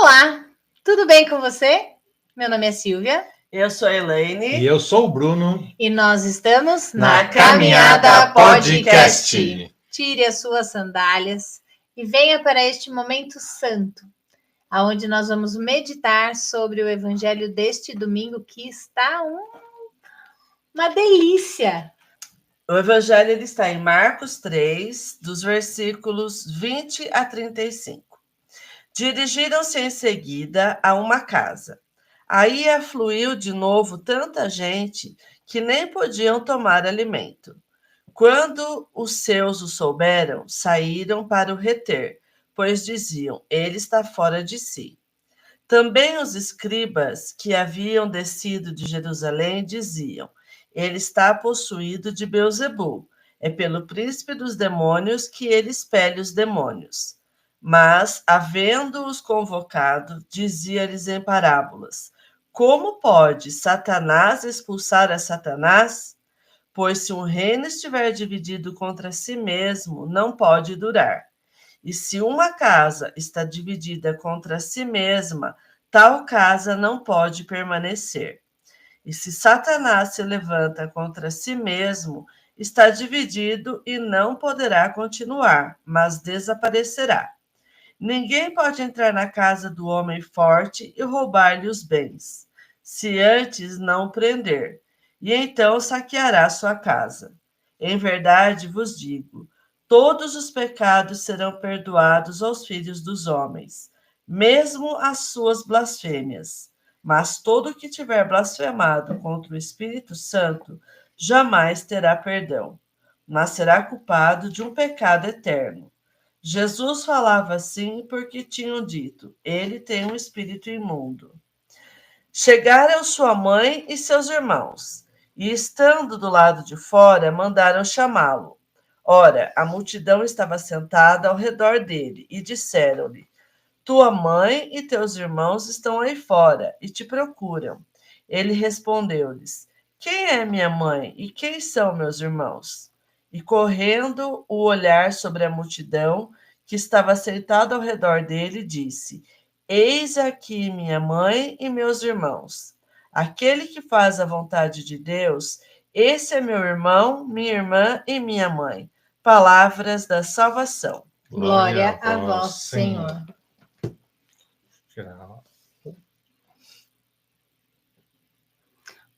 Olá, tudo bem com você? Meu nome é Silvia. Eu sou a Elaine. E eu sou o Bruno. E nós estamos na Caminhada Podcast. Tire as suas sandálias e venha para este momento santo, onde nós vamos meditar sobre o evangelho deste domingo, que está uma delícia. O evangelho ele está em Marcos 3, dos versículos 20 a 35. Dirigiram-se em seguida a uma casa. Aí afluiu de novo tanta gente que nem podiam tomar alimento. Quando os seus o souberam, saíram para o reter, pois diziam, ele está fora de si. Também os escribas que haviam descido de Jerusalém diziam, ele está possuído de Beelzebul, é pelo príncipe dos demônios que ele expele os demônios. Mas, havendo-os convocado, dizia-lhes em parábolas, como pode Satanás expulsar a Satanás? Pois se um reino estiver dividido contra si mesmo, não pode durar. E se uma casa está dividida contra si mesma, tal casa não pode permanecer. E se Satanás se levanta contra si mesmo, está dividido e não poderá continuar, mas desaparecerá. Ninguém pode entrar na casa do homem forte e roubar-lhe os bens, se antes não prender, e então saqueará sua casa. Em verdade vos digo, todos os pecados serão perdoados aos filhos dos homens, mesmo as suas blasfêmias. Mas todo que tiver blasfemado contra o Espírito Santo jamais terá perdão, mas será culpado de um pecado eterno. Jesus falava assim porque tinham dito, ele tem um espírito imundo. Chegaram sua mãe e seus irmãos, e estando do lado de fora, mandaram chamá-lo. Ora, a multidão estava sentada ao redor dele, e disseram-lhe, tua mãe e teus irmãos estão aí fora, e te procuram. Ele respondeu-lhes, quem é minha mãe e quem são meus irmãos? E correndo o olhar sobre a multidão que estava sentada ao redor dele, disse, eis aqui minha mãe e meus irmãos. Aquele que faz a vontade de Deus, esse é meu irmão, minha irmã e minha mãe. Palavras da salvação. Glória a vós, Senhor.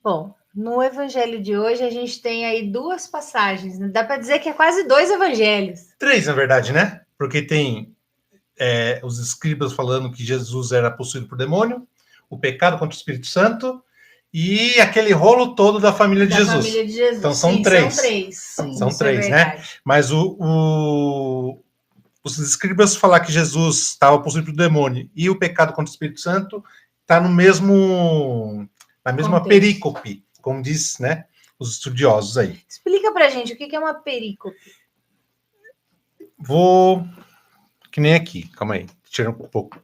Bom, no evangelho de hoje a gente tem aí duas passagens, né? Dá para dizer que é quase dois evangelhos. 3, na verdade, né? Porque tem os escribas falando que Jesus era possuído por demônio, o pecado contra o Espírito Santo e aquele rolo todo da família de Jesus. Família de Jesus. Então são sim, três. São três. Sim, são três, né? Mas os escribas falar que Jesus estava possuído por demônio e o pecado contra o Espírito Santo está na mesma perícope, como diz, né, os estudiosos aí. Explica pra gente o que é uma perícope. Vou... Que nem aqui, calma aí, tira um pouco.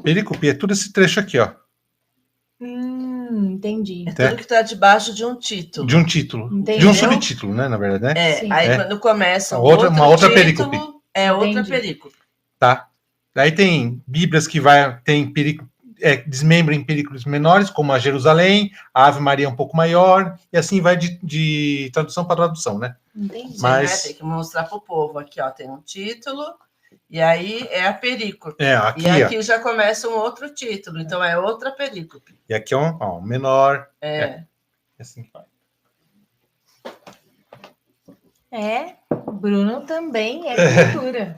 Perícope é tudo esse trecho aqui, ó. Entendi. É tudo que está debaixo de um título. De um título. Entendeu? De um subtítulo, né, na verdade, né? Sim. Aí quando começa uma outra título, perícope. É outra perícope. Tá. Aí tem Bíblias que tem perícope, desmembram em perícopes menores, como a Jerusalém, a Ave Maria um pouco maior, e assim vai de tradução para tradução, né? Entendi. Mas tem que mostrar para o povo. Aqui, ó, tem um título, e aí é a perícope. Aqui, e aqui já começa um outro título, então é outra perícope. E aqui é um menor. Assim que vai. Bruno também é cultura.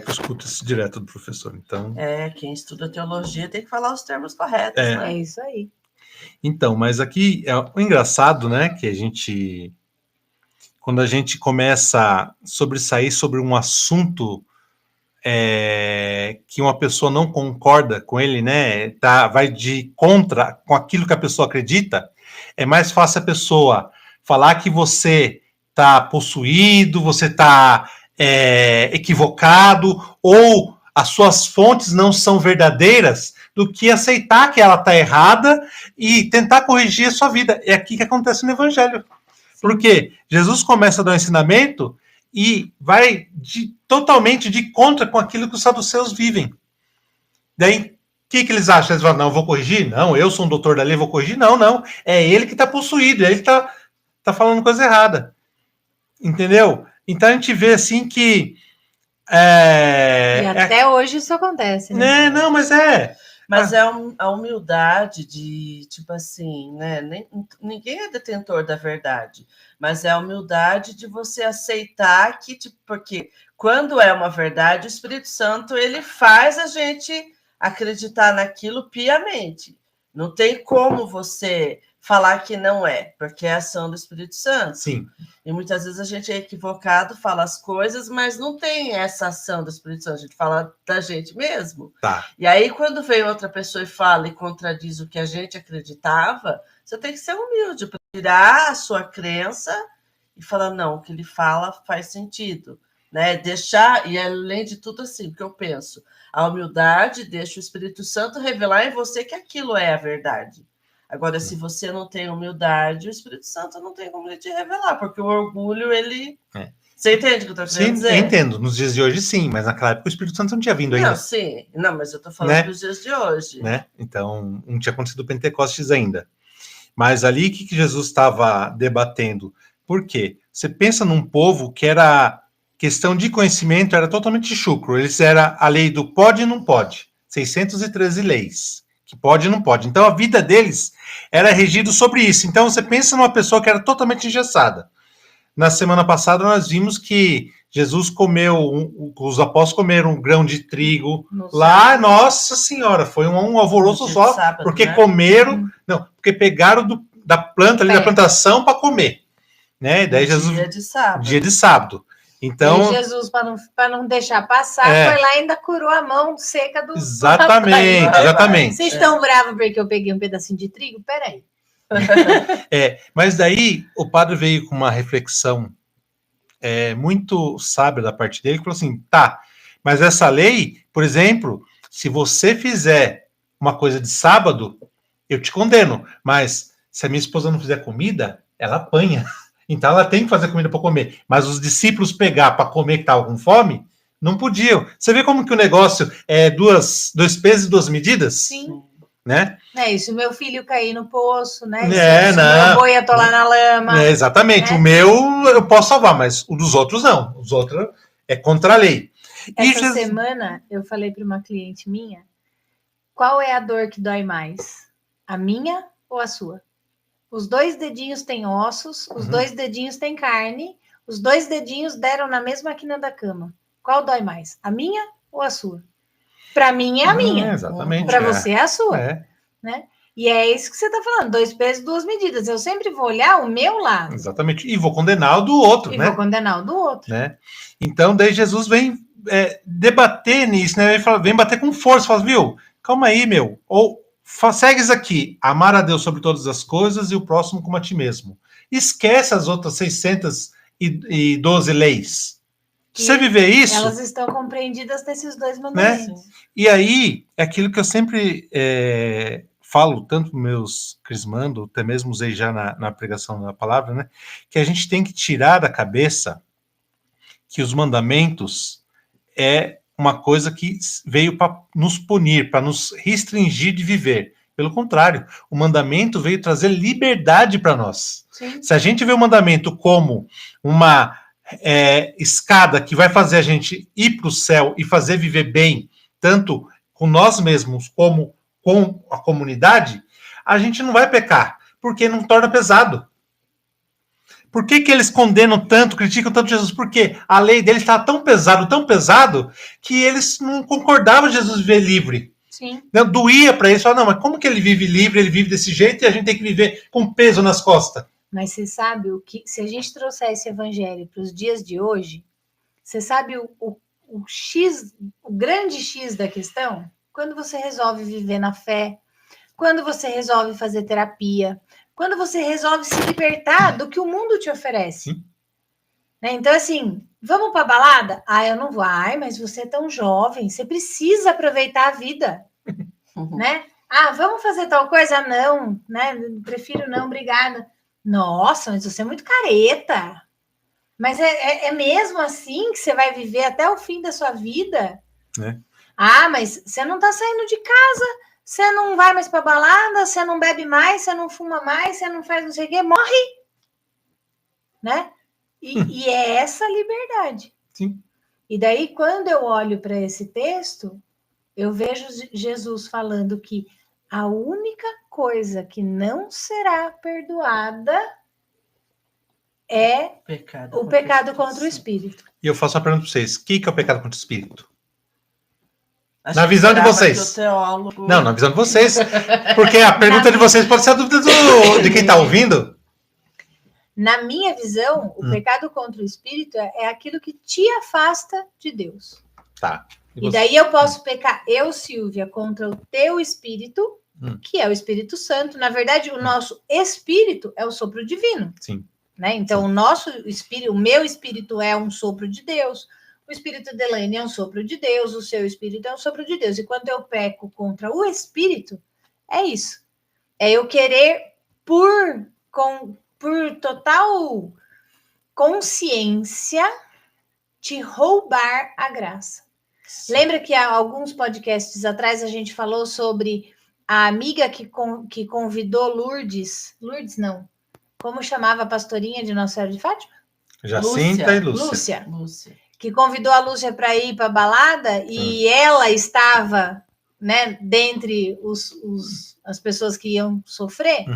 Que eu escuto isso direto do professor, então... Quem estuda teologia tem que falar os termos corretos, né? É isso aí. Então, mas aqui, o engraçado, né, que quando a gente começa a sobressair sobre um assunto que uma pessoa não concorda com ele, né, vai de contra com aquilo que a pessoa acredita, é mais fácil a pessoa falar que você está possuído, você está equivocado, ou as suas fontes não são verdadeiras, do que aceitar que ela está errada e tentar corrigir a sua vida. É aqui que acontece no Evangelho. Porque Jesus começa a dar um ensinamento e vai totalmente de contra com aquilo que os saduceus vivem. Daí, o que eles acham? Eles falam, não, eu vou corrigir? Não, eu sou um doutor da lei, vou corrigir? Não, não. É ele que está possuído, é ele que tá falando coisa errada. Entendeu? Então a gente vê assim que... E até hoje isso acontece, né? Não, mas Mas a humildade de, tipo assim, né? Ninguém é detentor da verdade, mas é a humildade de você aceitar que, tipo, porque quando é uma verdade, o Espírito Santo, ele faz a gente acreditar naquilo piamente. Não tem como você falar que não é, porque é a ação do Espírito Santo. Sim. E muitas vezes a gente é equivocado, fala as coisas, mas não tem essa ação do Espírito Santo, a gente fala da gente mesmo. Tá. E aí, quando vem outra pessoa e fala e contradiz o que a gente acreditava, você tem que ser humilde para tirar a sua crença e falar, não, o que ele fala faz sentido. Né? Deixar, e além de tudo assim, o que eu penso, a humildade deixa o Espírito Santo revelar em você que aquilo é a verdade. Agora, se você não tem humildade, o Espírito Santo não tem como ele te revelar, porque o orgulho, ele... Você entende o que eu estou querendo dizer? Sim, entendo. Nos dias de hoje, sim. Mas naquela época o Espírito Santo não tinha vindo ainda. Não, sim. Não, mas eu estou falando dos dias de hoje. Né? Então, não tinha acontecido o Pentecostes ainda. Mas ali, o que Jesus estava debatendo? Por quê? Você pensa num povo que era... Questão de conhecimento era totalmente chucro. Eles era a lei do pode e não pode. 613 leis. Que pode e não pode. Então, a vida deles era regida sobre isso. Então, você pensa numa pessoa que era totalmente engessada. Na semana passada, nós vimos que Jesus comeu, os apóstolos comeram um grão de trigo lá. Nossa Senhora, foi um alvoroço só, sábado, porque né? Comeram, não, porque pegaram da planta ali, da plantação para comer. Né? Daí Jesus, dia de sábado. Então, e Jesus, para não deixar passar, foi lá e ainda curou a mão seca do... Exatamente. Vocês estão bravos porque eu peguei um pedacinho de trigo? Peraí. Mas daí o padre veio com uma reflexão muito sábia da parte dele, que falou assim, tá, mas essa lei, por exemplo, se você fizer uma coisa de sábado, eu te condeno, mas se a minha esposa não fizer comida, ela apanha. Então ela tem que fazer comida para comer. Mas os discípulos pegar para comer que estavam com fome, não podiam. Você vê como que o negócio é dois pesos e duas medidas? Sim. Né? E se o meu filho cair no poço, né? Se o meu boi atolar na lama. Exatamente. O meu eu posso salvar, mas o dos outros não. Os outros é contra a lei. Essa semana eu falei para uma cliente minha, qual é a dor que dói mais? A minha ou a sua? Os 2 dedinhos têm ossos, os 2 dedinhos têm carne, os 2 dedinhos deram na mesma quina da cama. Qual dói mais? A minha ou a sua? Para mim é a minha. Exatamente. Para você é a sua. Né? E é isso que você está falando, 2 pesos, 2 medidas. Eu sempre vou olhar o meu lado. Exatamente. E vou condenar o do outro, né? Vou condenar o do outro. Né? Então, daí Jesus vem debater nisso, né? Ele fala, vem bater com força. Fala, viu? Calma aí, meu. Ou... Segues aqui, amar a Deus sobre todas as coisas e o próximo como a ti mesmo. Esquece as outras 612 leis. Se você viver isso... Elas estão compreendidas nesses 2 mandamentos. Né? E aí, é aquilo que eu sempre falo, tanto meus crismando, até mesmo usei já na pregação da palavra, né? Que a gente tem que tirar da cabeça que os mandamentos é uma coisa que veio para nos punir, para nos restringir de viver. Pelo contrário, o mandamento veio trazer liberdade para nós. Sim. Se a gente vê o mandamento como uma escada que vai fazer a gente ir para o céu e fazer viver bem, tanto com nós mesmos como com a comunidade, a gente não vai pecar, porque não torna pesado. Por que eles condenam tanto, criticam tanto Jesus? Porque a lei deles estava tão pesado, que eles não concordavam de Jesus viver livre. Sim. Doía para eles, falavam, não, mas como que ele vive livre, ele vive desse jeito e a gente tem que viver com peso nas costas? Mas você sabe o que, se a gente trouxer esse evangelho para os dias de hoje, você sabe o X, o grande X da questão? Quando você resolve viver na fé, quando você resolve fazer terapia, quando você resolve se libertar do que o mundo te oferece. Né? Então, assim, vamos para a balada? Eu não vou. Mas você é tão jovem, você precisa aproveitar a vida. Né? Vamos fazer tal coisa? Não, né? Prefiro não, obrigada. Nossa, mas você é muito careta. Mas é mesmo assim que você vai viver até o fim da sua vida? Ah, mas você não tá saindo de casa, você não vai mais pra balada, você não bebe mais, você não fuma mais, você não faz não sei o quê, morre! Né? E é essa a liberdade. Sim. E daí, quando eu olho para esse texto, eu vejo Jesus falando que a única coisa que não será perdoada é o pecado contra o Espírito. E eu faço uma pergunta para vocês. O que é o pecado contra o Espírito? Acho Na que visão de esperava vocês. que o teólogo... Não, na visão de vocês. Porque a pergunta de vocês pode ser a dúvida de quem está ouvindo. Na minha visão, o pecado contra o Espírito é aquilo que te afasta de Deus. Tá. E daí eu posso pecar, eu, Silvia, contra o teu Espírito, que é o Espírito Santo. Na verdade, o nosso Espírito é o sopro divino. Sim. Né? Então, o nosso Espírito, o meu Espírito é um sopro de Deus. O Espírito de Elaine é um sopro de Deus. O seu Espírito é um sopro de Deus. E quando eu peco contra o Espírito, é isso. É eu querer por total consciência te roubar a graça. Lembra que há alguns podcasts atrás a gente falou sobre a amiga que convidou Lourdes não, como chamava a pastorinha de Nossa Senhora de Fátima? Jacinta e Lúcia. Lúcia. Que convidou a Lúcia para ir para a balada e ela estava, né, dentre as pessoas que iam sofrer.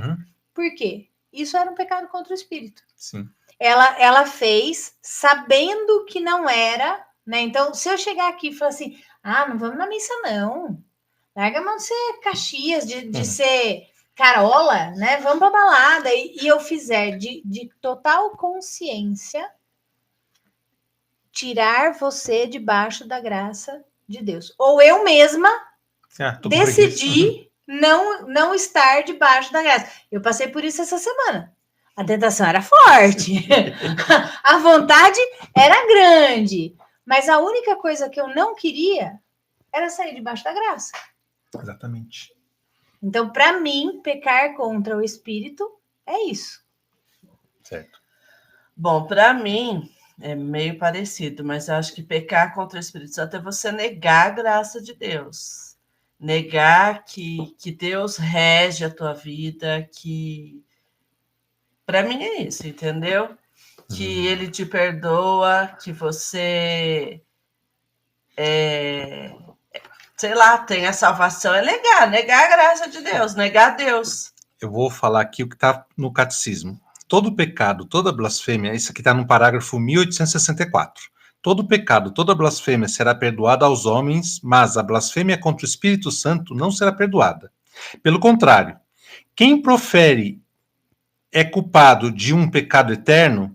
Por quê? Isso era um pecado contra o Espírito. Sim. Ela fez sabendo que não era, né? Então, se eu chegar aqui e falar assim, não vamos na missa, não. Larga a mão de ser Caxias, de ser Carola, né? Vamos pra balada. E eu fizer de total consciência tirar você debaixo da graça de Deus. Ou eu mesma decidi não estar debaixo da graça. Eu passei por isso essa semana. A tentação era forte. A vontade era grande. Mas a única coisa que eu não queria era sair debaixo da graça. Exatamente. Então, para mim, pecar contra o Espírito é isso. Certo. Bom, para mim é meio parecido, mas eu acho que pecar contra o Espírito Santo é você negar a graça de Deus. Negar que Deus rege a tua vida, que... Para mim é isso, entendeu? Que ele te perdoa, que você... sei lá, tem a salvação, é negar a graça de Deus, negar a Deus. Eu vou falar aqui o que está no catecismo. Todo pecado, toda blasfêmia, isso aqui está no parágrafo 1864. Todo pecado, toda blasfêmia será perdoada aos homens, mas a blasfêmia contra o Espírito Santo não será perdoada. Pelo contrário, quem profere é culpado de um pecado eterno,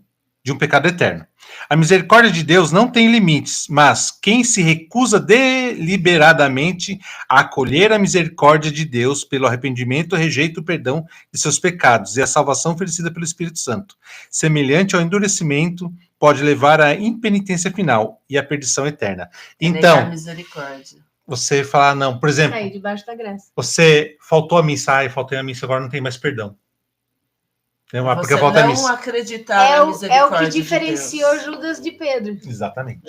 A misericórdia de Deus não tem limites, mas quem se recusa deliberadamente a acolher a misericórdia de Deus pelo arrependimento rejeita o perdão de seus pecados e a salvação oferecida pelo Espírito Santo. Semelhante ao endurecimento, pode levar à impenitência final e à perdição eterna. Então, misericórdia. Você fala, não, por exemplo... Aí, debaixo da graça. Você faltou a missa, faltei a missa, agora não tem mais perdão. Porque não acreditar na misericórdia. É o que diferenciou Judas de Pedro. Exatamente.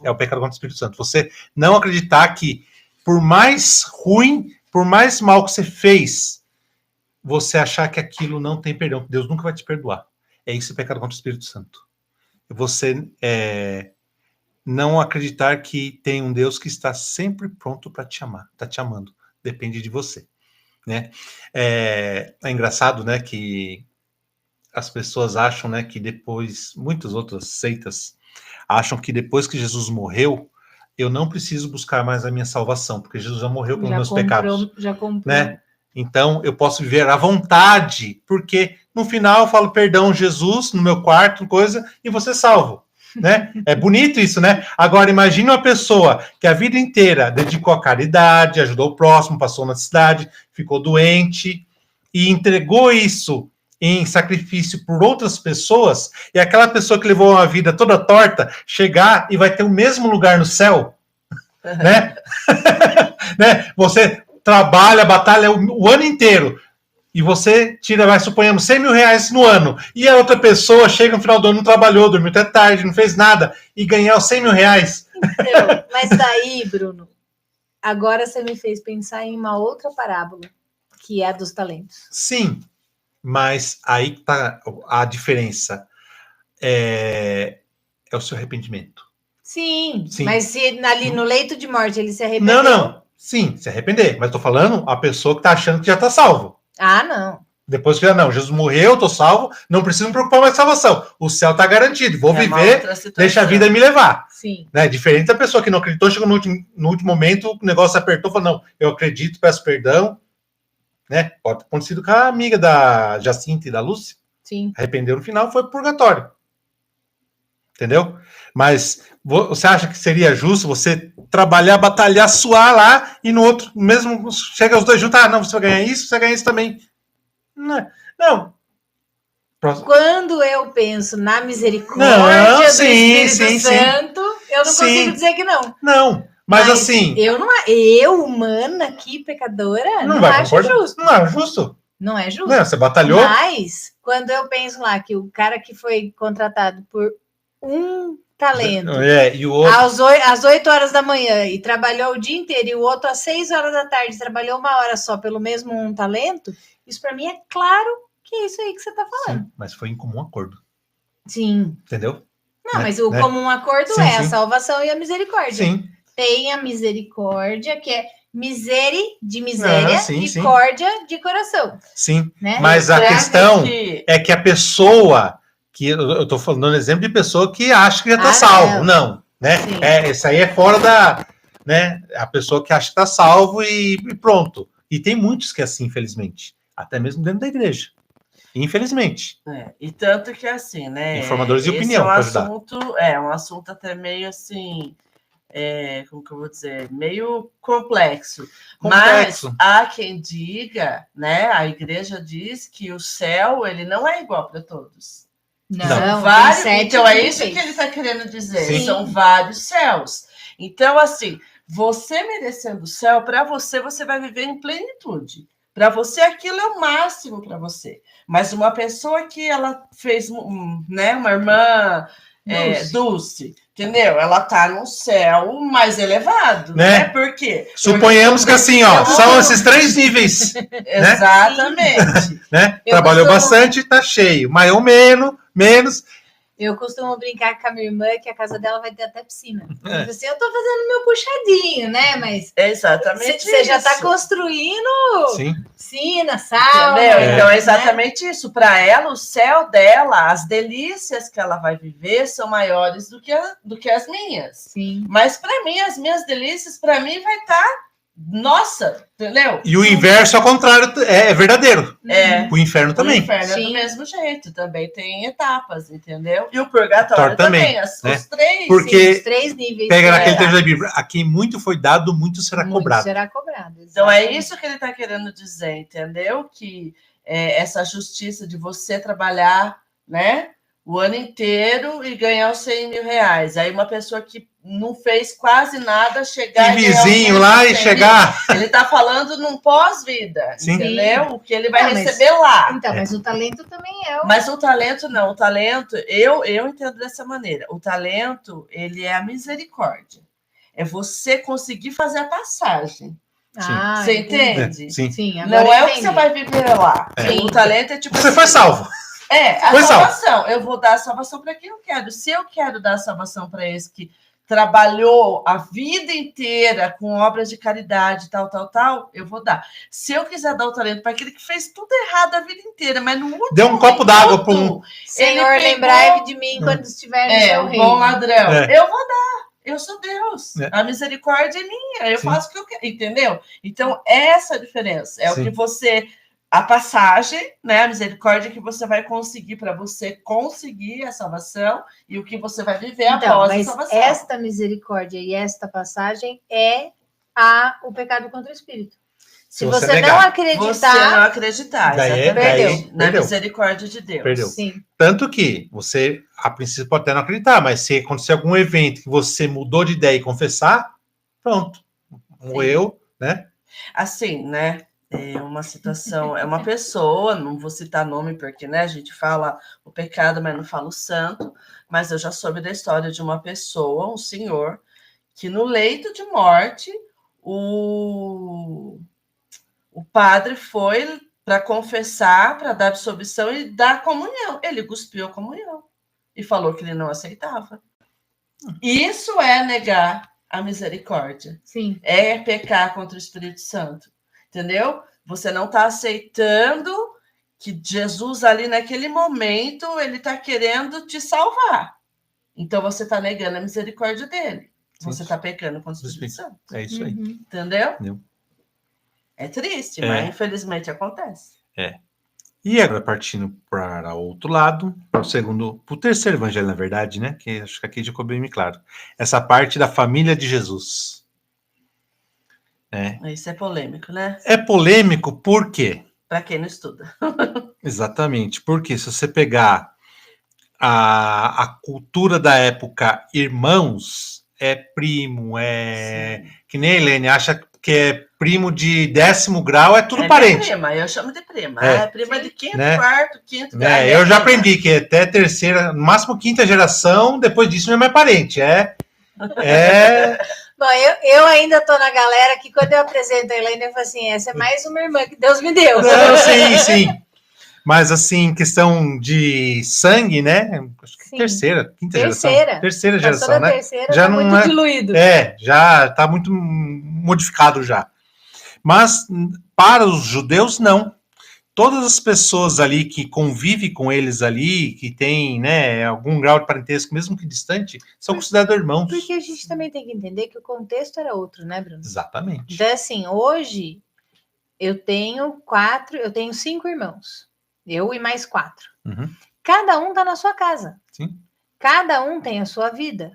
É o pecado contra o Espírito Santo. Você não acreditar que, por mais ruim, por mais mal que você fez, você achar que aquilo não tem perdão, que Deus nunca vai te perdoar. É isso o pecado contra o Espírito Santo. Você não acreditar que tem um Deus que está sempre pronto para te amar, está te amando. Depende de você. Né? É engraçado, né, que as pessoas acham, né, que depois, muitas outras seitas acham que depois que Jesus morreu, eu não preciso buscar mais a minha salvação, porque Jesus já morreu pelos meus pecados. Já comprou. Né? Então, eu posso viver à vontade, porque no final eu falo, perdão, Jesus, no meu quarto, coisa, e você salvo. Né? É bonito isso, né? Agora, imagine uma pessoa que a vida inteira dedicou à caridade, ajudou o próximo, passou na cidade, ficou doente e entregou isso em sacrifício por outras pessoas, e aquela pessoa que levou uma vida toda torta chegar e vai ter o mesmo lugar no céu, né? Né? Você trabalha, batalha o ano inteiro, e você tira, suponhamos, 100 mil reais no ano, e a outra pessoa chega no final do ano, não trabalhou, dormiu até tarde, não fez nada, e ganhar os 100 mil reais. Então, mas daí, Bruno, agora você me fez pensar em uma outra parábola, que é a dos talentos. Sim, mas aí está a diferença. É o seu arrependimento. Sim, Sim. mas se ali no leito de morte ele se arrependeu... Não. Sim, se arrepender. Mas estou falando a pessoa que está achando que já está salvo. Ah, não. Depois que já não, Jesus morreu, estou salvo, não preciso me preocupar mais com salvação. O céu está garantido, vou viver, deixa a vida me levar. Sim. Né? Diferente da pessoa que não acreditou, chegou no último momento, o negócio apertou, falou, não, eu acredito, peço perdão. Né? Pode ter acontecido com a amiga da Jacinta e da Lúcia. Sim. Arrependeu no final, foi pro purgatório. Entendeu? Mas você acha que seria justo você trabalhar, batalhar, suar lá e no outro, mesmo chega os dois juntos, não, você vai ganhar isso, você vai ganhar isso também. Não. Quando eu penso na misericórdia do Espírito Santo, eu não consigo dizer que não. Não, mas assim... Eu, humana aqui, pecadora, não acho justo. Não é justo. Não é justo. Não, você batalhou. Mas, quando eu penso lá que o cara que foi contratado por um talento e o outro... às 8 horas da manhã e trabalhou o dia inteiro, e o outro às 6 horas da tarde trabalhou 1 hora só pelo mesmo um talento, isso para mim é claro que é isso aí que você está falando. Sim, mas foi em comum acordo. Sim. Entendeu? Não, mas o comum acordo a salvação e a misericórdia. Sim. Tem a misericórdia, que é de miséria e córdia de coração. Sim, né? Mas a questão é que a pessoa, que eu estou falando um exemplo de pessoa que acha que já está salvo. Não, né? Isso aí é fora da... Né? A pessoa que acha que está salvo e pronto. E tem muitos que é assim, infelizmente. Até mesmo dentro da igreja. Infelizmente. E tanto que assim, né? Informadores de opinião para ajudar. Um assunto até meio assim... como que eu vou dizer, meio complexo. Mas há quem diga, né? A igreja diz que o céu ele não é igual para todos. Não, vários. Então é isso que ele está querendo dizer. Sim. São vários céus. Então, assim, você merecendo o céu, para você vai viver em plenitude. Para você, aquilo é o máximo para você. Mas uma pessoa que ela fez, né, uma irmã Dulce, entendeu? Ela tá num céu mais elevado, né? Por quê? Suponhamos que assim, são esses 3 níveis. Exatamente. Né? Trabalhou bastante, tá cheio. Mas ou menos. Eu costumo brincar com a minha irmã que a casa dela vai ter até piscina. Assim, eu tô fazendo meu puxadinho, né? Mas exatamente você já tá construindo piscina, sauna. Entendeu? Então é exatamente isso. Para ela, o céu dela, as delícias que ela vai viver são maiores do que as minhas. Sim. Mas para mim, as minhas delícias, para mim, vai estar... Nossa, entendeu? E o inverso, ao contrário, é verdadeiro. O inferno também. O inferno é do mesmo jeito, também tem etapas, entendeu? E o purgatório também, os 3. Porque os 3 níveis. Pega naquele texto da Bíblia, a quem muito foi dado, muito será cobrado. Será cobrado, então é isso que ele está querendo dizer, entendeu? Que essa justiça de você trabalhar, né? O ano inteiro e ganhar os 100 mil reais. Aí uma pessoa que não fez quase nada chegar... E vizinho lá e chegar... Ele está falando num pós-vida, entendeu? O que ele vai receber lá. Então, mas o talento também é... Mas o talento não. O talento, eu entendo dessa maneira. O talento, ele é a misericórdia. É você conseguir fazer a passagem. Você entende? Sim. Não é o que você vai viver lá. O talento é tipo... Você foi salvo. A salvação. Eu vou dar a salvação para quem eu quero. Se eu quero dar a salvação para esse que trabalhou a vida inteira com obras de caridade, tal, eu vou dar. Se eu quiser dar o talento para aquele que fez tudo errado a vida inteira, mas no último deu um copo d'água para um... Senhor, lembrai de mim quando estiver no seu reino. Bom ladrão. Eu vou dar. Eu sou Deus. A misericórdia é minha. Eu faço o que eu quero. Entendeu? Então, essa é a diferença. É o que você... A passagem, né, a misericórdia que você vai conseguir para você conseguir a salvação e o que você vai viver após a salvação. Esta misericórdia e esta passagem é o pecado contra o Espírito. Se você não acreditar, perdeu. Na misericórdia de Deus. Perdeu. Sim. Tanto que você, a princípio, pode até não acreditar, mas se acontecer algum evento que você mudou de ideia e confessar, pronto. Morreu, né? Assim, né? É uma situação, é uma pessoa, não vou citar nome porque, né, a gente fala o pecado, mas não fala o santo, mas eu já soube da história de uma pessoa, um senhor, que no leito de morte o padre foi para confessar, para dar absolvição e dar comunhão. Ele cuspiu a comunhão e falou que ele não aceitava. Isso é negar a misericórdia. Sim. É pecar contra o Espírito Santo. Entendeu? Você não está aceitando que Jesus ali naquele momento ele está querendo te salvar. Então você está negando a misericórdia dele. Você está pecando contra o Espírito Santo. É isso aí. Entendeu? Entendeu? É triste, mas infelizmente acontece. E agora partindo para o outro lado, para o terceiro evangelho, na verdade, né? Que acho que aqui já ficou bem claro. Essa parte da família de Jesus. Isso é polêmico, né? É polêmico por quê? Para quem não estuda. Exatamente, porque se você pegar a cultura da época, irmãos, é primo, Sim. que nem a Helene acha que é primo de 10º grau, é tudo parente. Prima, eu chamo de prima. Prima de quinto, quarto, quinto. Eu já aprendi que até terceira, no máximo quinta geração, depois disso não é mais parente. Bom, eu ainda tô na galera que quando eu apresento a Helene, eu falo assim, essa é mais uma irmã que Deus me deu. Não, sim. Mas assim, questão de sangue, né? Acho que quinta geração. Terceira geração, né? Terceira, já tá muito diluído. Já tá muito modificado já. Mas para os judeus, não. Todas as pessoas ali que convivem com eles ali, que tem, né, algum grau de parentesco, mesmo que distante, são considerados irmãos. Porque a gente também tem que entender que o contexto era outro, né, Bruno? Exatamente. Então, assim, hoje eu tenho 5 irmãos. Eu e mais 4. Uhum. Cada um tá na sua casa. Sim. Cada um tem a sua vida.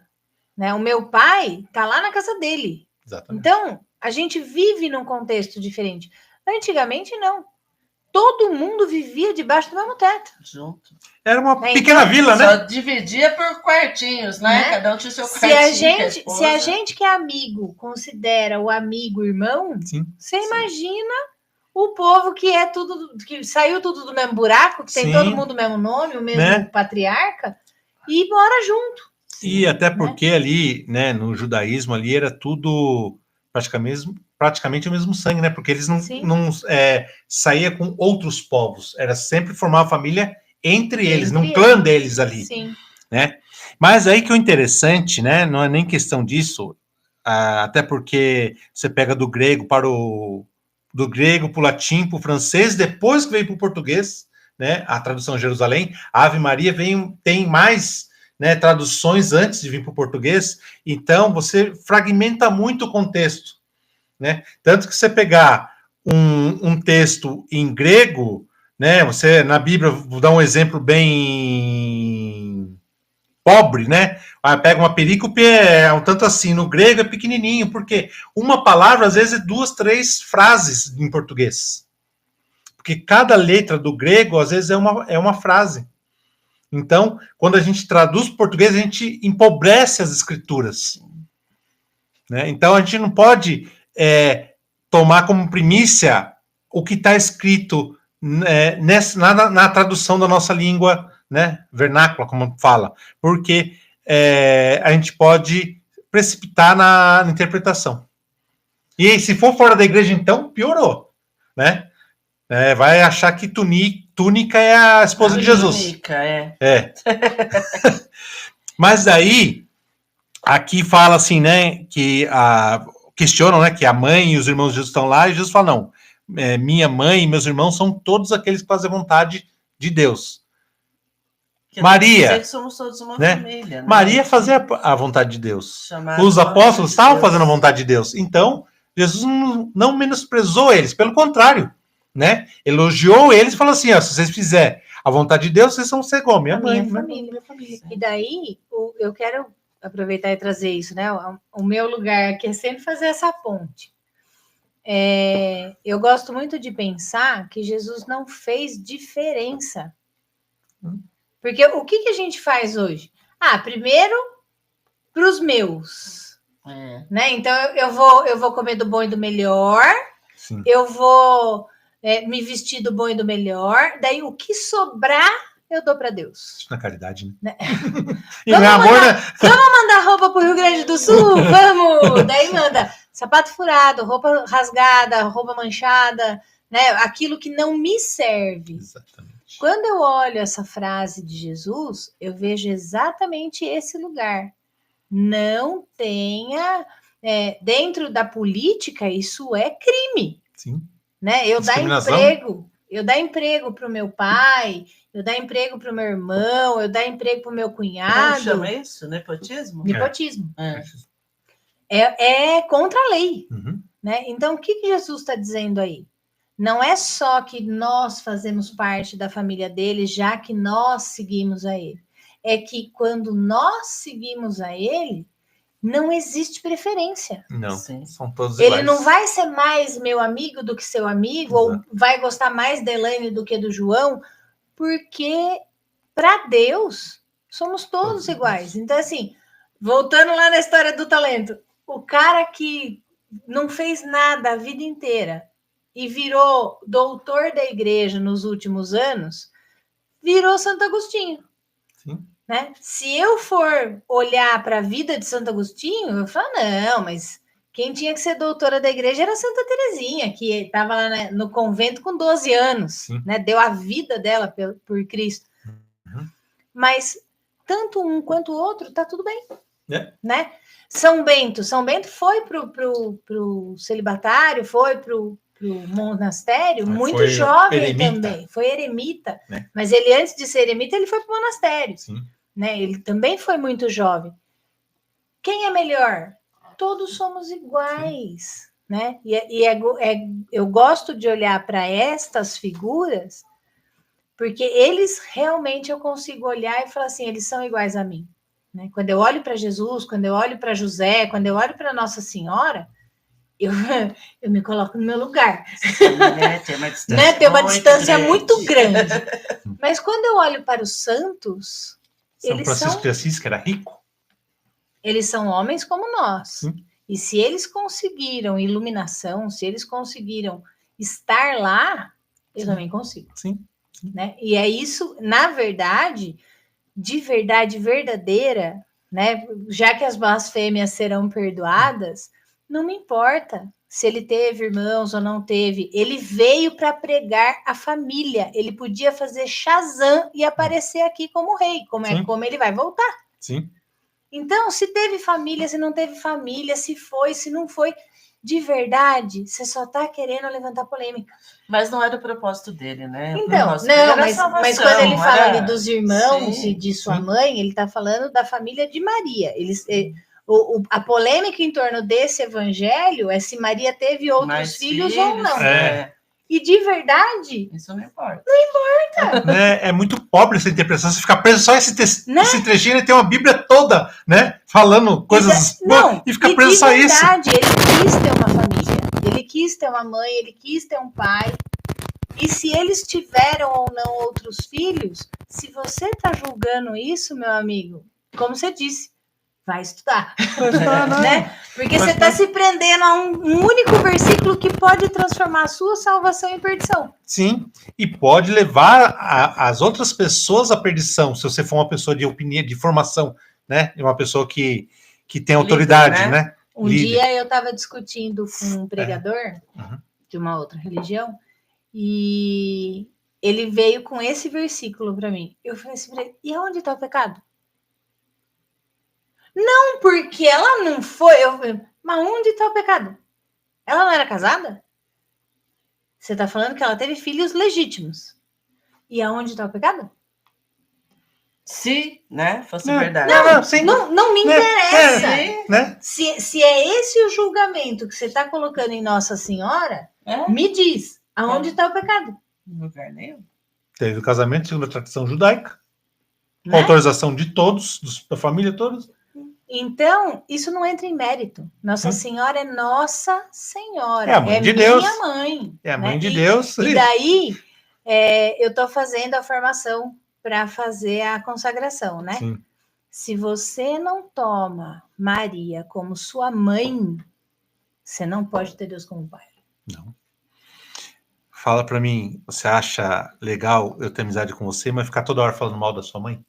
Né? O meu pai tá lá na casa dele. Exatamente. Então, a gente vive num contexto diferente. Antigamente, não. Todo mundo vivia debaixo do mesmo teto. Junto. Era uma pequena vila, né? Só dividia por quartinhos, né? Cada um tinha o seu quartinho. Se a gente que é amigo considera o amigo irmão, você imagina o povo que é tudo, que saiu tudo do mesmo buraco, que tem todo mundo o mesmo nome, o mesmo patriarca, e mora junto. E até porque ali, né, no judaísmo ali era tudo praticamente o mesmo sangue, né? Porque eles não saía com outros povos, era sempre formar uma família entre eles, num clã deles ali. Sim. Né? Mas aí que o interessante, né? Não é nem questão disso, até porque você pega do grego para o latim, para o francês, depois que veio para o português, né? A tradução Jerusalém, a Ave Maria tem mais, né, traduções antes de vir para o português, então você fragmenta muito o contexto, né? Tanto que você pegar um texto em grego, né? Você na Bíblia, vou dar um exemplo bem pobre, né? Pega uma perícope, um tanto assim, no grego é pequenininho, porque uma palavra às vezes é 2, 3 frases em português, porque cada letra do grego às vezes é uma frase. Então, quando a gente traduz para o português, a gente empobrece as escrituras, né? Então a gente não pode tomar como primícia o que está escrito na tradução da nossa língua, né, vernácula, como fala, porque a gente pode precipitar na interpretação. E se for fora da igreja, então, piorou, né? Vai achar que túnica é a esposa de Jesus. Túnica, Mas daí, aqui fala assim, né, que questionam, né, que a mãe e os irmãos de Jesus estão lá, e Jesus fala, não, minha mãe e meus irmãos são todos aqueles que fazem a vontade de Deus. Maria, somos todos uma família, né? Maria fazia a vontade de Deus. Os apóstolos estavam fazendo a vontade de Deus. Então, Jesus não menosprezou eles, pelo contrário, né? Elogiou eles e falou assim, se vocês fizerem a vontade de Deus, vocês vão ser igual minha mãe. Minha família. E daí, eu quero aproveitar e trazer isso, né? O meu lugar aqui é sempre fazer essa ponte. Eu gosto muito de pensar que Jesus não fez diferença. Porque o que a gente faz hoje? Primeiro para os meus, né? Então eu vou comer do bom e do melhor. Sim. Eu vou me vestir do bom e do melhor. Daí o que sobrar eu dou para Deus. Isso na caridade, Né? E não é amor, né? Vamos mandar roupa pro Rio Grande do Sul? Vamos! Daí manda sapato furado, roupa rasgada, roupa manchada, né? Aquilo que não me serve. Exatamente. Quando eu olho essa frase de Jesus, eu vejo exatamente esse lugar. Não tenha... dentro da política, isso é crime. Sim. Né? Eu dar Discriminação. emprego para o meu pai, eu dar emprego para o meu irmão, eu dar emprego para o meu Como cunhado. chama isso? Nepotismo? Nepotismo. É contra a lei. Uhum. Né? Então, o que Jesus está dizendo aí? Não é só que nós fazemos parte da família dele, já que nós seguimos a ele. É que quando nós seguimos a ele, não existe preferência. Não, Sim. são todos iguais. Ele não vai ser mais meu amigo do que seu amigo, ou vai gostar mais da Elaine do que do João, porque para Deus somos todos iguais. Então, assim, voltando lá na história do talento, o cara que não fez nada a vida inteira e virou doutor da igreja nos últimos anos, virou Santo Agostinho. Sim. Né? Se eu for olhar para a vida de Santo Agostinho, eu falo, não, mas quem tinha que ser doutora da igreja era Santa Teresinha, que estava lá, né, no convento com 12 anos, né? Deu a vida dela por Cristo. Uhum. Mas tanto um quanto o outro, tá tudo bem. Né? São Bento foi pro celibatário, foi pro monastério, muito foi jovem eremita. também, foi eremita, né? Mas ele, antes de ser eremita, ele foi pro monastério. Sim. Né? Ele também foi muito jovem. Quem é melhor? Todos somos iguais. Né? Eu gosto de olhar para estas figuras, porque eles realmente eu consigo olhar e falar assim, eles são iguais a mim. Né? Quando eu olho para Jesus, quando eu olho para José, quando eu olho para Nossa Senhora, eu me coloco no meu lugar. Sim, né? Tem uma distância, né? Tem uma distância muito grande. Mas quando eu olho para os santos, São Francisco de Assis, que era rico. Eles são homens como nós. Sim. E se eles conseguiram iluminação, se eles conseguiram estar lá, eu também consigo. Sim. Né? E é isso, na verdade, de verdade verdadeira, né? Já que as blasfêmias serão perdoadas, não me importa se ele teve irmãos ou não teve. Ele veio para pregar a família. Ele podia fazer Shazam e aparecer aqui como rei, como ele vai voltar. Sim. Então, se teve família, se não teve família, se foi, se não foi, de verdade, você só está querendo levantar polêmica. Mas não era o propósito dele, né? Então, mas quando ele fala ali dos irmãos e de sua mãe, ele está falando da família de Maria. A polêmica em torno desse evangelho é se Maria teve outros filhos ou não. E de verdade... Isso não importa. Não importa. Né? É muito pobre essa interpretação. Você fica preso só esse trechinho e tem uma Bíblia toda, né? Falando coisas... e fica preso só isso. De verdade, ele quis ter uma família. Ele quis ter uma mãe, ele quis ter um pai. E se eles tiveram ou não outros filhos, se você está julgando isso, meu amigo, como você disse, vai estudar. Né? Porque você está se prendendo a um único versículo que pode transformar a sua salvação em perdição. Sim, e pode levar as outras pessoas à perdição, se você for uma pessoa de opinião, de formação, né? Uma pessoa que tem autoridade, né? Um dia eu estava discutindo com um pregador de uma outra religião e ele veio com esse versículo para mim. Eu falei assim, e aonde está o pecado? Não, porque ela não foi. Mas onde está o pecado? Ela não era casada? Você está falando que ela teve filhos legítimos. E aonde está o pecado? Se, né, fosse verdade. Não me interessa. Né? Se é esse o julgamento que você está colocando em Nossa Senhora, me diz, aonde está o pecado? No lugar nenhum. Teve o casamento segundo a tradição judaica, com autorização de todos, da família toda. Então, isso não entra em mérito. Nossa Senhora é Nossa Senhora. É a mãe de Deus. Minha mãe. É a mãe de Deus. E daí, eu estou fazendo a formação para fazer a consagração, né? Sim. Se você não toma Maria como sua mãe, você não pode ter Deus como pai. Não. fala pra mim, você acha legal eu ter amizade com você, mas ficar toda hora falando mal da sua mãe?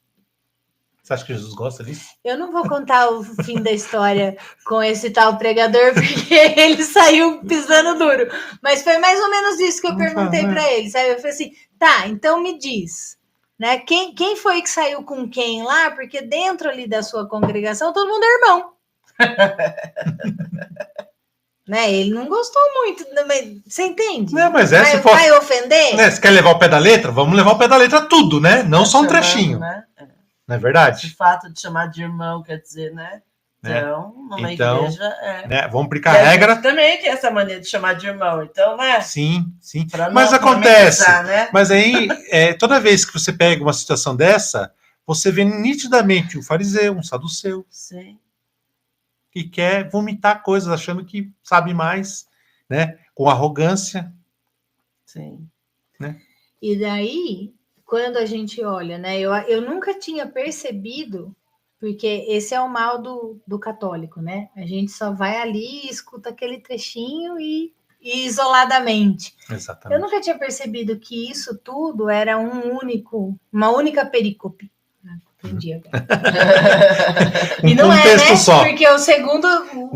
Você acha que Jesus gosta disso? Eu não vou contar o fim da história com esse tal pregador, porque ele saiu pisando duro. Mas foi mais ou menos isso que eu perguntei para ele, sabe? Eu falei assim, tá, então me diz, né? Quem foi que saiu com quem lá? Porque dentro ali da sua congregação, todo mundo é irmão. Né? Ele não gostou muito, você entende? Não, mas vai ofender? Né, você quer levar o pé da letra? Vamos levar o pé da letra tudo, né? Não só um trechinho. Né? Não é verdade? Esse fato de chamar de irmão, quer dizer, né? Então, numa igreja... Né? Vamos aplicar a regra. Também tem essa mania de chamar de irmão, então, né? Sim. Mas acontece. Né? Mas aí, toda vez que você pega uma situação dessa, você vê nitidamente um fariseu, um saduceu. Sim. Que quer vomitar coisas, achando que sabe mais, né? Com arrogância. Sim. Né? E daí, quando a gente olha, né? Eu nunca tinha percebido, porque esse é o mal do católico, né? A gente só vai ali, escuta aquele trechinho e isoladamente. Exatamente. Eu nunca tinha percebido que isso tudo era uma única perícope. Entendi agora. E não é, né? Só. Porque o segundo...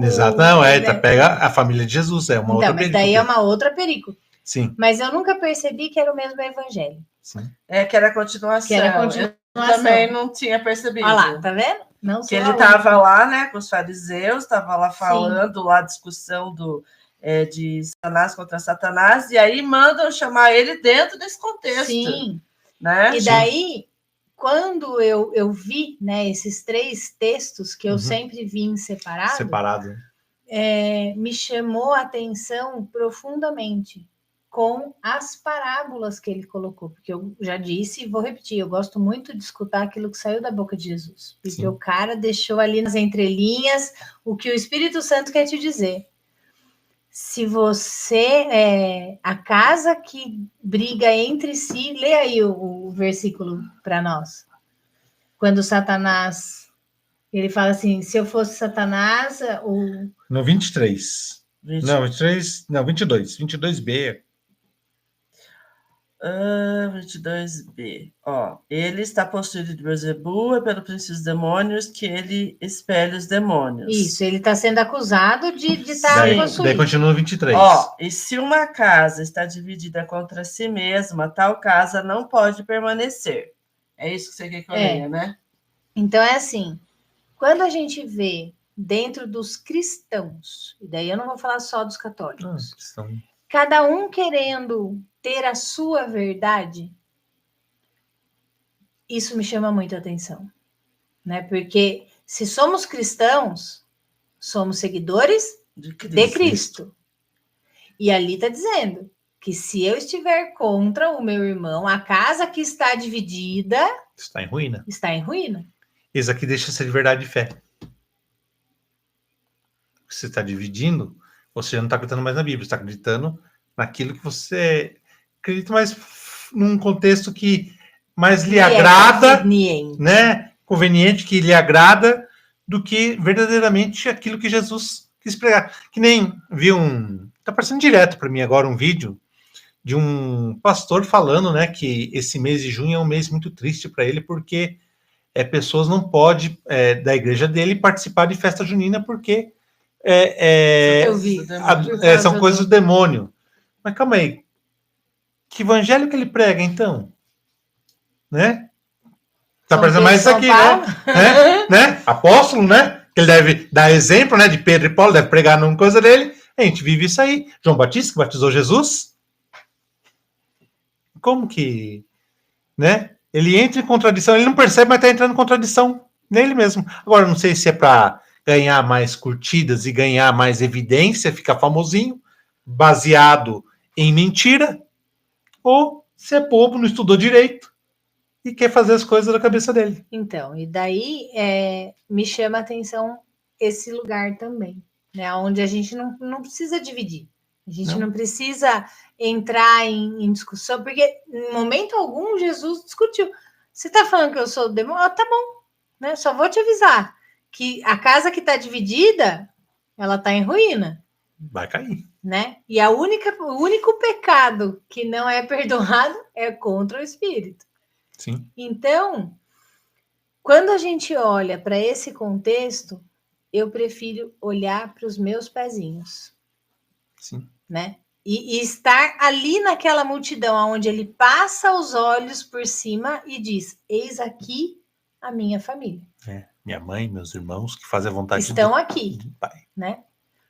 Exato, não, pega a família de Jesus, é uma outra perícope. Daí é uma outra perícope. Sim. Mas eu nunca percebi que era o mesmo evangelho. Sim. Que era a continuação. Eu também não tinha percebido. Olha lá, tá vendo? Não que ele estava lá, né, com os fariseus, estava lá falando, lá a discussão de Satanás contra Satanás, e aí mandam chamar ele dentro desse contexto. Sim. Né? E daí... Quando eu vi, né, esses 3 textos que eu sempre vi separado, me chamou a atenção profundamente com as parábolas que ele colocou, porque eu já disse e vou repetir, eu gosto muito de escutar aquilo que saiu da boca de Jesus, porque o cara deixou ali nas entrelinhas o que o Espírito Santo quer te dizer. Se você a casa que briga entre si, lê aí o versículo para nós. Quando Satanás, ele fala assim, se eu fosse Satanás, No 23. Não, 23, não, 22. 22b. 22b. Ele está possuído de Beelzebul, é pelo príncipe dos demônios que ele espelha os demônios. Isso, ele está sendo acusado de estar possuído. Daí continua 23. E se uma casa está dividida contra si mesma, tal casa não pode permanecer. É isso que você quer que eu leia, né? Então é assim, quando a gente vê dentro dos cristãos, e daí eu não vou falar só dos católicos, cada um querendo ter a sua verdade, isso me chama muita atenção, né? Porque se somos cristãos, somos seguidores de Cristo. E ali está dizendo que se eu estiver contra o meu irmão, a casa que está dividida... Está em ruína. Está em ruína. Isso aqui deixa de ser de verdade e fé. Você está dividindo, você não está acreditando mais na Bíblia, você está acreditando naquilo que você acredita, mas num contexto que mais lhe agrada, né? Conveniente, que lhe agrada, do que verdadeiramente aquilo que Jesus quis pregar. Que nem vi tá aparecendo direto para mim agora um vídeo de um pastor falando, né, que esse mês de junho é um mês muito triste para ele, porque pessoas não podem, da igreja dele, participar de festa junina, porque são coisas do demônio. Mas calma aí, que evangelho que ele prega, então? Né? Tá parecendo mais isso aqui, né? Apóstolo, né? Ele deve dar exemplo, né, de Pedro e Paulo, deve pregar numa coisa dele. A gente vive isso aí. João Batista, que batizou Jesus. Como que, né? Ele entra em contradição, ele não percebe, mas está entrando em contradição nele mesmo. Agora, não sei se é para ganhar mais curtidas e ganhar mais evidência, ficar famosinho, baseado em mentira, ou se é bobo, não estudou direito e quer fazer as coisas da cabeça dele. Então, e daí me chama a atenção esse lugar também, né? Onde a gente não precisa dividir. A gente não precisa entrar em discussão, porque em momento algum Jesus discutiu. Você está falando que eu sou o demônio? Tá bom, né? Só vou te avisar que a casa que está dividida, ela está em ruína. vai cair. Né? E o único pecado que não é perdoado é contra o espírito. Sim. Então, quando a gente olha para esse contexto, eu prefiro olhar para os meus pezinhos. Sim. Né? E estar ali naquela multidão onde ele passa os olhos por cima e diz: eis aqui a minha família. Minha mãe, meus irmãos que fazem a vontade estão do aqui, Pai. Né?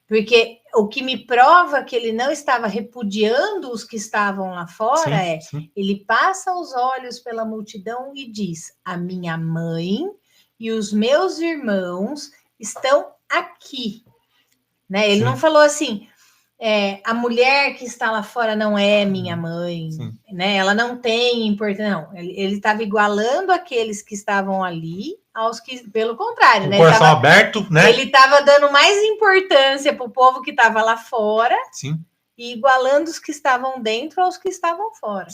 Porque o que me prova que ele não estava repudiando os que estavam lá fora sim. Ele passa os olhos pela multidão e diz: a minha mãe e os meus irmãos estão aqui. Né? Ele não falou assim, a mulher que está lá fora não é minha mãe, né? Ela não tem importância. Não, ele estava igualando aqueles que estavam ali aos que, pelo contrário, com né? O coração aberto, né? Ele estava dando mais importância para o povo que estava lá fora, e igualando os que estavam dentro aos que estavam fora.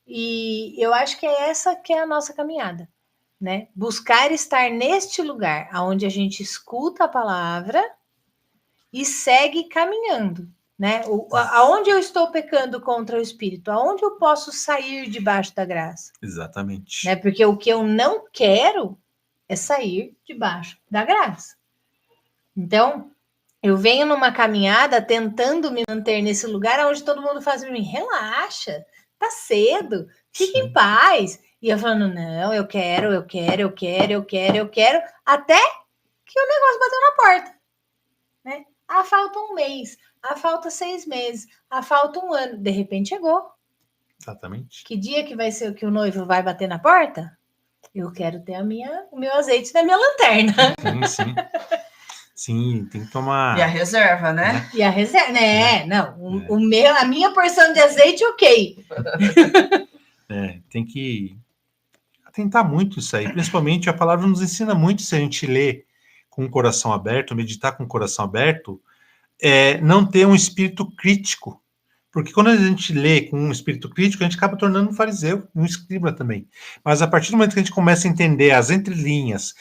E eu acho que é essa que é a nossa caminhada, né? Buscar estar neste lugar, onde a gente escuta a palavra e segue caminhando, né? Aonde eu estou pecando contra o Espírito? Aonde eu posso sair debaixo da graça? Exatamente. Né? Porque o que eu não quero é sair debaixo da graça. Então, eu venho numa caminhada tentando me manter nesse lugar onde todo mundo faz para mim: relaxa, tá cedo, fica em paz. E eu falando: não, eu quero, até que o negócio bateu na porta, né? Falta um mês, falta 6 meses, falta um ano. De repente chegou. Exatamente. Que dia que vai ser o que o noivo vai bater na porta? Eu quero ter o meu azeite da minha lanterna. Sim. Sim, tem que tomar. E a reserva, né? E a reserva, né? Não, a minha porção de azeite, ok. Tem que atentar muito isso aí. Principalmente a palavra nos ensina muito, se a gente lê com o coração aberto, meditar com o coração aberto, não ter um espírito crítico. Porque quando a gente lê com um espírito crítico, a gente acaba tornando um fariseu, um escriba também. Mas a partir do momento que a gente começa a entender as entrelinhas,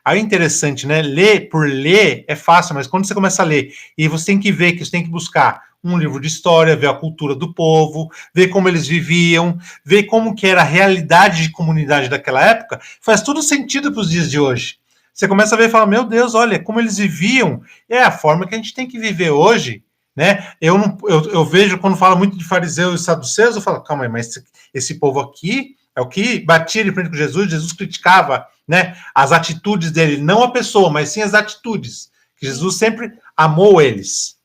aí é interessante, né? Ler por ler é fácil, mas quando você começa a ler, e você tem que ver que você tem que buscar um livro de história, ver a cultura do povo, ver como eles viviam, ver como que era a realidade de comunidade daquela época, faz todo sentido para os dias de hoje. Você começa a ver e fala: meu Deus, olha, como eles viviam, é a forma que a gente tem que viver hoje. Né? Eu vejo quando fala muito de fariseus e saduceus, eu falo: calma aí, mas esse povo aqui é o que batia de frente com Jesus. Jesus criticava, né, as atitudes dele, não a pessoa, mas sim as atitudes. Jesus sempre amou eles,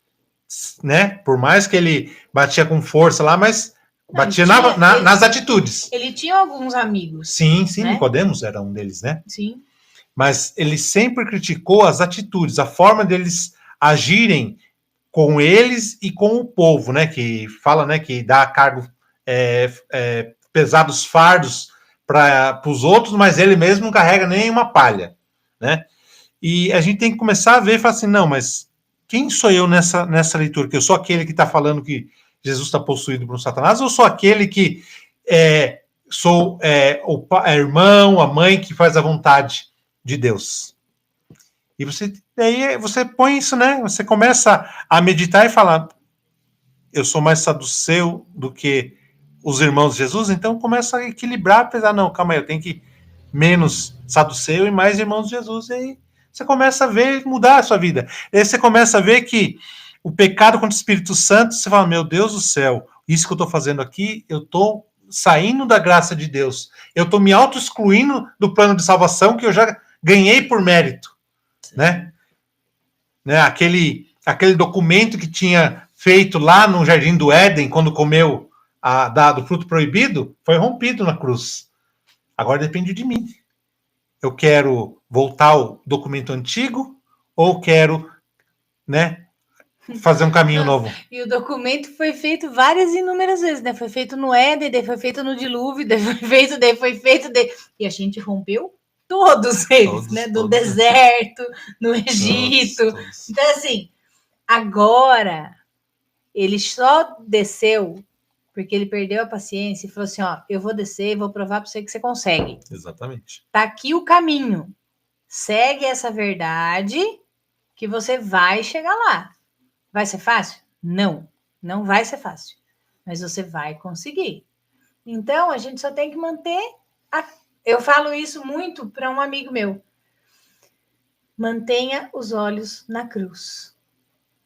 né? Por mais que ele batia com força lá, mas batia nas atitudes. Ele tinha alguns amigos. Sim, né? Nicodemos era um deles, né? Sim. Mas ele sempre criticou as atitudes, a forma deles agirem com eles e com o povo, né? Que fala, né? Que dá cargo pesados fardos para os outros, mas ele mesmo não carrega nem uma palha, né? E a gente tem que começar a ver e falar assim: não, mas quem sou eu nessa leitura? Que eu sou aquele que está falando que Jesus está possuído por um Satanás, ou sou aquele que sou o irmão, a mãe que faz a vontade de Deus? E daí você põe isso, né? Você começa a meditar e falar: eu sou mais saduceu do que os irmãos de Jesus, então começa a equilibrar, apesar, não, calma aí, eu tenho que menos saduceu e mais irmãos de Jesus. E aí você começa a ver mudar a sua vida. E aí você começa a ver que o pecado contra o Espírito Santo, você fala: meu Deus do céu, isso que eu estou fazendo aqui, eu estou saindo da graça de Deus. Eu estou me auto-excluindo do plano de salvação que eu já ganhei por mérito. Né? Aquele documento que tinha feito lá no Jardim do Éden, quando comeu do fruto proibido, foi rompido na cruz. Agora depende de mim. Eu quero voltar ao documento antigo ou quero, né, fazer um caminho novo? E o documento foi feito várias e inúmeras vezes, né? Foi feito no Éden, daí foi feito no dilúvio, daí foi feito, e a gente rompeu todos eles, né? Do deserto, no Egito. Todos. Então, assim, agora ele só desceu porque ele perdeu a paciência e falou assim: ó, eu vou descer e vou provar para você que você consegue. Exatamente. Tá aqui o caminho. Segue essa verdade que você vai chegar lá. Vai ser fácil? Não, não vai ser fácil. Mas você vai conseguir. Então, a gente só tem que manter... Eu falo isso muito para um amigo meu. Mantenha os olhos na cruz.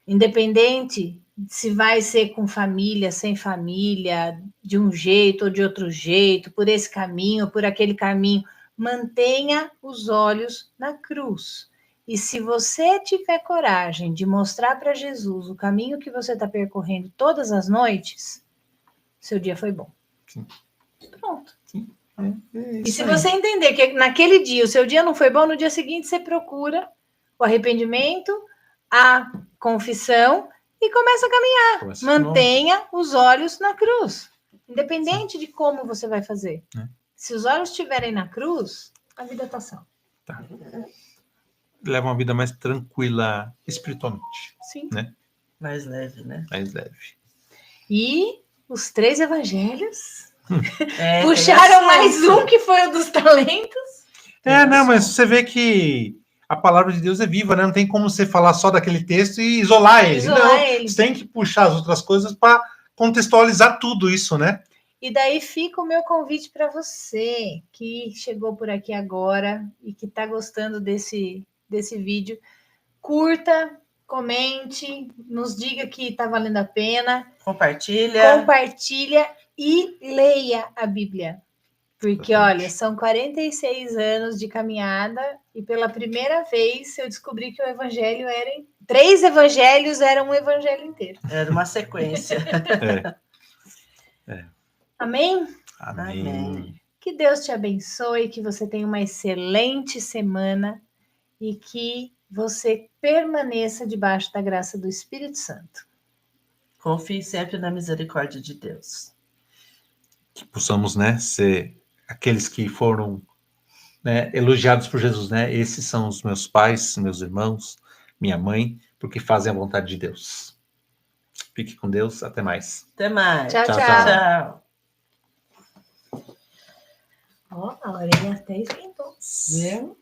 Independente se vai ser com família, sem família, de um jeito ou de outro jeito, por esse caminho, por aquele caminho, mantenha os olhos na cruz. E se você tiver coragem de mostrar para Jesus o caminho que você está percorrendo todas as noites, seu dia foi bom. Sim. Pronto. Sim. E se você entender que naquele dia o seu dia não foi bom, no dia seguinte você procura o arrependimento, a confissão e começa a caminhar. Mantenha os olhos na cruz, independente de como você vai fazer. Se os olhos estiverem na cruz, a vida está salva. Tá. Leva uma vida mais tranquila espiritualmente. Sim. Né? Mais leve, né? Mais leve. E os 3 evangelhos É, puxaram mais um, que foi o dos talentos. Não, mas você vê que a palavra de Deus é viva, né? Não tem como você falar só daquele texto e isolar ele. Você tem que puxar as outras coisas para contextualizar tudo isso, né? E daí fica o meu convite para você que chegou por aqui agora e que está gostando desse vídeo. Curta, comente, nos diga que está valendo a pena. Compartilha e leia a Bíblia. Porque, olha, são 46 anos de caminhada e pela primeira vez eu descobri que o evangelho era... 3 evangelhos eram um evangelho inteiro. Era uma sequência. Amém? Amém. Que Deus te abençoe, que você tenha uma excelente semana e que você permaneça debaixo da graça do Espírito Santo. Confie sempre na misericórdia de Deus. Que possamos, né, ser aqueles que foram, né, elogiados por Jesus, né? Esses são os meus pais, meus irmãos, minha mãe, porque fazem a vontade de Deus. Fique com Deus, até mais. Até mais. Tchau. Ó, a orelha até esquentou. Viu?